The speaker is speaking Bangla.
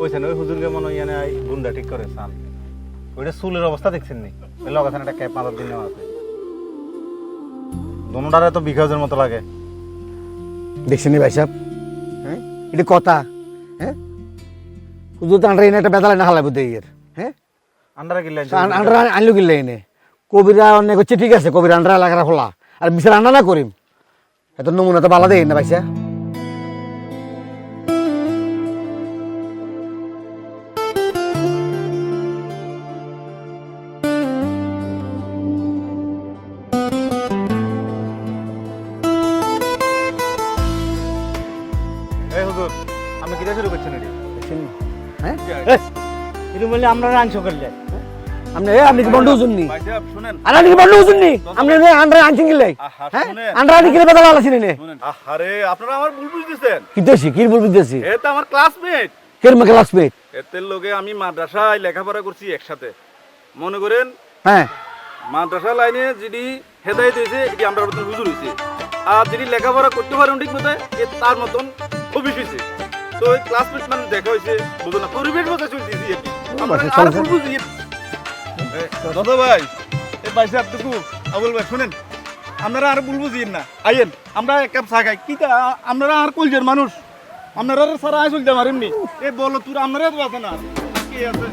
ওইছেন ওই হুজুরকে মনে হয় গুন্ডা ঠিক করে চান ওইটা চুলের অবস্থা দেখছেন নি ওই লগাছেন একটা ক্যাপ মাথার দিন আছে দোনোটারে তো বিঘাজের মতো লাগে দেখছেন ভাই সাহেব হ্যাঁ এটা কথা হ্যাঁ হুজুর তো আন্ডার এনে একটা বেতালে না হালাবো দিয়ে হ্যাঁ আন্ডারে কিনলেন আন্ডার আনলো কিনলে এনে কবিরা অনেক হচ্ছে ঠিক আছে কবির আন্ডার এলাকার খোলা আর বিচার আন্ডা না করিম এত নমুনা তো বালা দেয় না ভাইসা এই হুজুর আপনি কিটা শুরু করছেন এটি হ্যাঁ এরকম বললে আমরা রানছো করলে আপনি কি বন্ধু হুজুর নি ভাই সাহেব শুনেন আর আপনি কি বন্ধু হুজুর নি আপনি আন্ডার আনছেন কিনলে হ্যাঁ আন্ডার আনি কিনলে বেতালে আলাসি নে আরে আপনারা আমার ভুল বুঝতেছেন কি দেশি কি বলবি দেশি এ তো আমার ক্লাসমেট কের মা ক্লাসমেট এর লোকে আমি মাদ্রাসায় লেখাপড়া করছি একসাথে মনে করেন হ্যাঁ মাদ্রাসা লাইনে যিনি হেদায়েত হয়েছে এটি আমরা মতন হুজুর হয়েছে আর যিনি লেখাপড়া করতে পারেন ঠিক মতো তার মতন অফিস হয়েছে তো ওই ক্লাসমেট মানে দেখা হয়েছে বুঝো না পরিবেশ মতো চলতেছি আর ভুল বুঝি দাদা ভাই এই ভাই সাহেব টুকু আবুল ভাই শুনেন আপনারা আর ভুল বুঝিয়েন না আইয়েন আমরা এক কাপ চা খাই কি আপনারা আর কলজের মানুষ আপনারা সারা আয় চলতে পারেননি এ বলো তুই আপনারা তো আছে না কি আছে